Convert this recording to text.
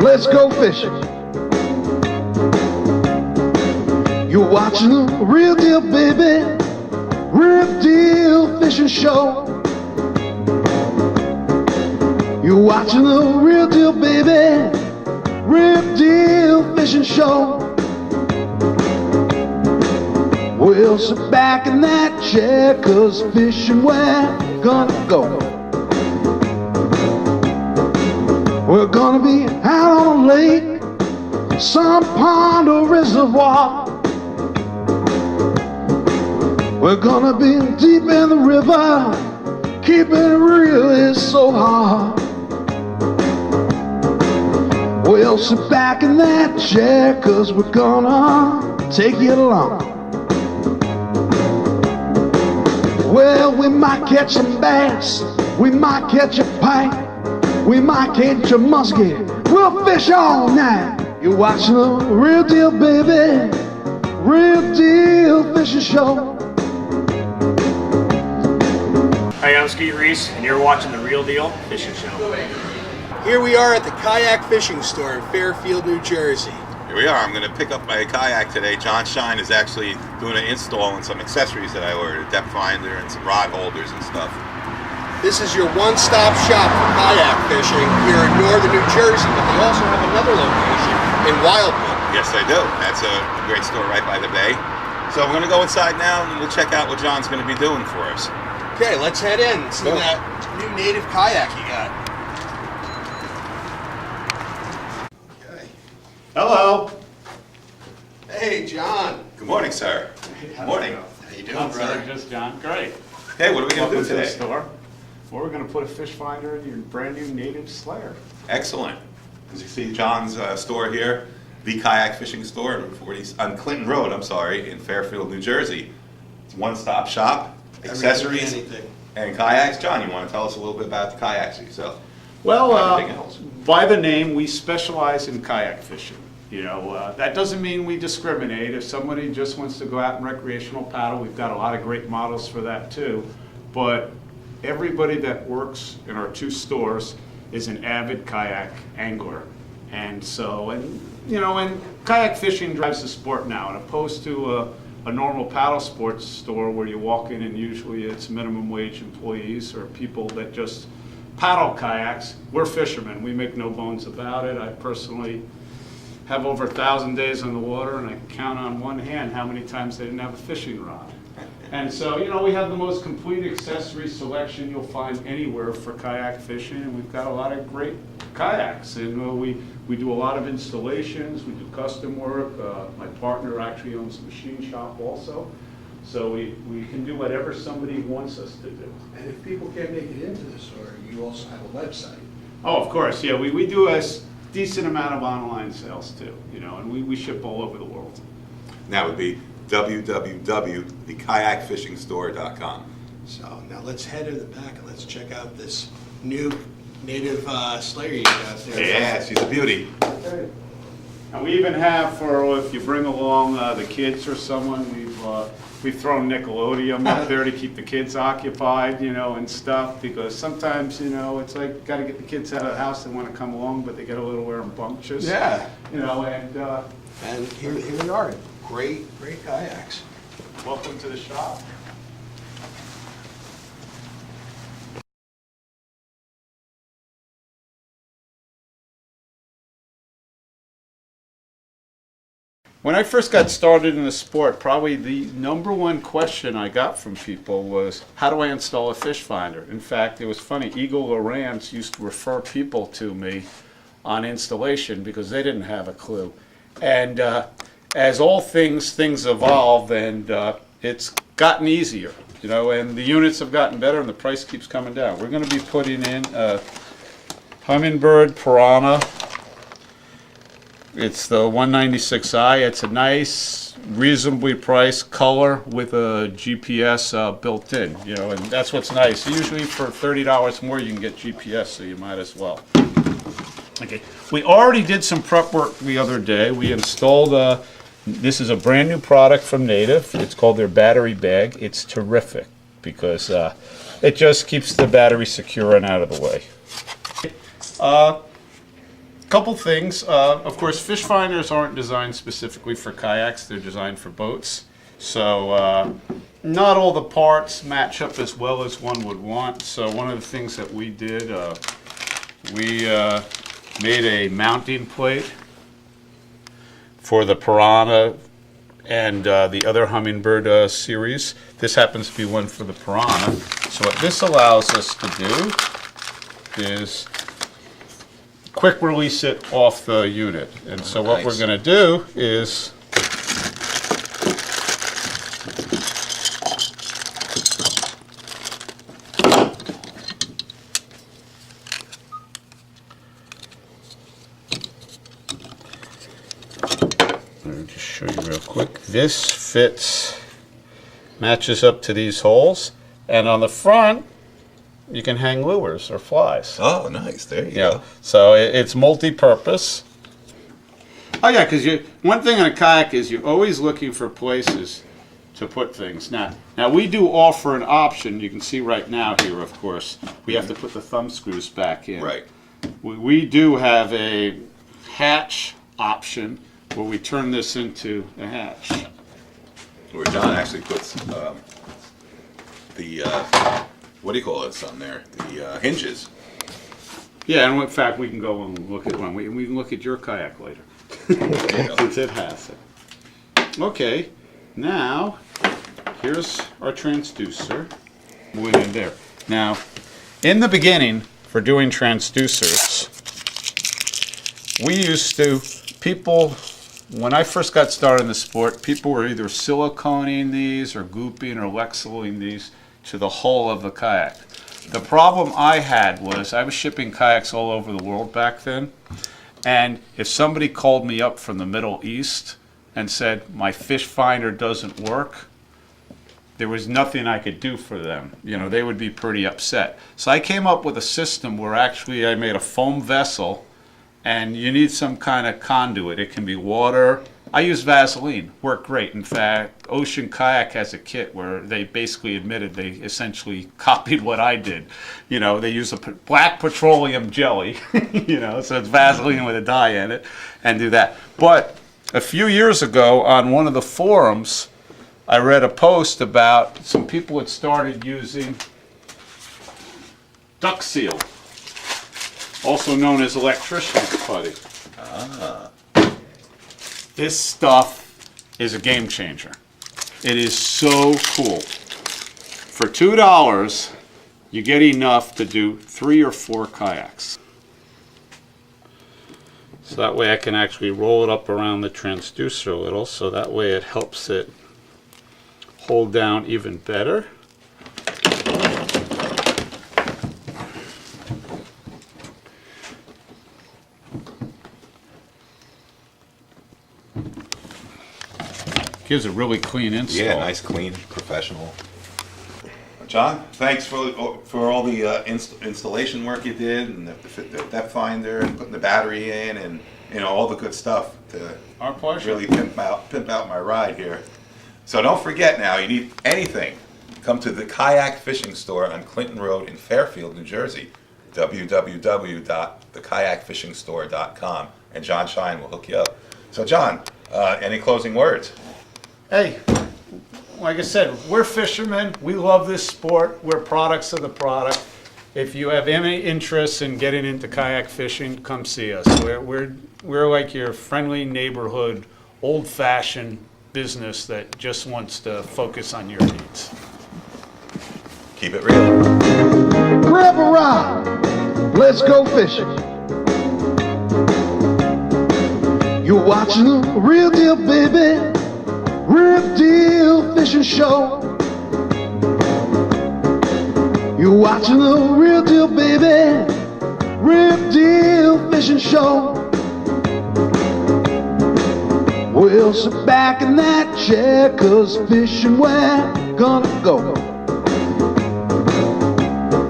let's go fishing. You're watching the Real Deal, baby, Real Deal Fishing Show. You're watching the Real Deal, baby, Real Deal Fishing Show. Well, sit back in that chair, 'cause fishing we're gonna go. We're gonna be out on a lake, some pond or reservoir. We're gonna be deep in the river, keeping it real is so hard. Well, sit back in that chair, 'cause we're gonna take you along. Well, we might catch some bass, we might catch a pike, we might catch a muskie, we'll fish all night. You're watching the Real Deal, baby, Real Deal Fishing Show. Hi, I'm Skeet Reese, and you're watching the Real Deal Fishing Show. Here we are at the Kayak Fishing Store in Fairfield, New Jersey. Here we are. I'm going to pick up my kayak today. John Shine is actually doing an install on some accessories that I ordered, a depth finder and some rod holders and stuff. This is your one-stop shop for kayak fishing here in northern New Jersey, but they also have another location in Wildwood. Yes, they do. That's a great store right by the bay. So we're going to go inside now and we'll check out what John's going to be doing for us. Okay, let's head in and see that new native kayak you got. Okay. Hello. Hey, John. Good morning, sir. Good morning. How you doing, brother? Just John. Great. Hey, what are we going to do Welcome to the today? store. Well, we're going to put a fish finder in your brand new native Slayer. Excellent. As you see, John's store here, the Kayak Fishing Store on Clinton Road, in Fairfield, New Jersey. It's a one-stop shop, accessories, Anything. and kayaks. John, you want to tell us a little bit about the kayaks yourself? Well, Anything else? by the name, we specialize in kayak fishing. You know, that doesn't mean we discriminate. If somebody just wants to go out and recreational paddle, we've got a lot of great models for that too. But everybody that works in our two stores is an avid kayak angler. And so, you know, and kayak fishing drives the sport now, and opposed to a normal paddle sports store where you walk in and usually it's minimum wage employees or people that just paddle kayaks. We're fishermen. We make no bones about it. I personally have over 1,000 days on the water, and I count on one hand how many times they didn't have a fishing rod. And so, you know, we have the most complete accessory selection you'll find anywhere for kayak fishing, and we've got a lot of great kayaks. And we do a lot of installations, we do custom work. My partner actually owns a machine shop also. So we can do whatever somebody wants us to do. And if people can't make it into the store, you also have a website. Oh, of course, yeah, we do a decent amount of online sales too, you know, and we ship all over the world. And that would be www.thekayakfishingstore.com. So now let's head to the back and let's check out this new native Slayer you got there. Yeah, she's a beauty. Okay. And we even have, for if you bring along the kids or someone, we've thrown Nickelodeon up there to keep the kids occupied, you know, and stuff, because sometimes, you know, it's like, got to get the kids out of the house, they want to come along, but they get a little rambunctious. Yeah. You know, and here we are. Great kayaks. welcome to the shop. When I first got started in the sport, probably the number one question I got from people was, how do I install a fish finder? In fact, it was funny, Eagle Lowrance used to refer people to me on installation because they didn't have a clue. And as all things evolve, and it's gotten easier, you know, and the units have gotten better and the price keeps coming down. We're going to be putting in a Humminbird Peraino. It's the 196i. It's a nice, reasonably priced color with a GPS built in, you know, and that's what's nice. Usually for $30 more you can get GPS, so you might as well. Okay, we already did some prep work the other day. We installed this is a brand new product from Native. It's called their battery bag. It's terrific because it just keeps the battery secure and out of the way. Couple things. Of course, fish finders aren't designed specifically for kayaks. They're designed for boats. So not all the parts match up as well as one would want. So one of the things that we did, we made a mounting plate for the Peraino and the other Humminbird series. This happens to be one for the Peraino. So what this allows us to do is quick release it off the unit. And so what we're going to do is let me just show you real quick. This fits, matches up to these holes, and on the front you can hang lures or flies. Oh, nice. There you go. So it's multi-purpose. Oh yeah, because one thing on a kayak is you're always looking for places to put things. Now we do offer an option. You can see right now here, of course, we have to put the thumb screws back in. Right. We do have a hatch option where we turn this into a hatch. Where John actually puts the what do you call it on there? The hinges. Yeah, and in fact, we can go and look at one. We can look at your kayak later, since it has it. Okay, now here's our transducer. Went in there. Now, in the beginning, for doing transducers, we used to, when I first got started in the sport, people were either siliconing these or gooping or lexoling these to the hull of the kayak. The problem I had was I was shipping kayaks all over the world back then, and if somebody called me up from the Middle East and said, my fish finder doesn't work, there was nothing I could do for them. You know, they would be pretty upset. So I came up with a system where actually I made a foam vessel, and you need some kind of conduit. It can be water. I use Vaseline, worked great. In fact, Ocean Kayak has a kit where they basically admitted they essentially copied what I did. You know, they use a black petroleum jelly, you know, so it's Vaseline with a dye in it, and do that. But a few years ago on one of the forums, I read a post about some people had started using duck seal, also known as electrician's putty. This stuff is a game changer. It is so cool. For $2, you get enough to do 3 or 4 kayaks. So that way I can actually roll it up around the transducer a little, so that way it helps it hold down even better. Gives a really clean install. Yeah, nice, clean, professional. John, thanks for all the installation work you did, and the depth finder, and putting the battery in, and all the good stuff to Our pleasure. really pimp out my ride here. So don't forget now, you need anything, come to the Kayak Fishing Store on Clinton Road in Fairfield, New Jersey. www.thekayakfishingstore.com, and John Shine will hook you up. So John, any closing words? Hey, like I said, we're fishermen. We love this sport. We're products of the product. If you have any interest in getting into kayak fishing, come see us. We're like your friendly neighborhood, old-fashioned business that just wants to focus on your needs. Keep it real. Grab a rod, let's go fishing. You're watching a real deal, baby. Real deal fishing show. You're watching a real deal, baby. Real deal fishing show. We'll sit back in that chair, 'cause fishing we're gonna go.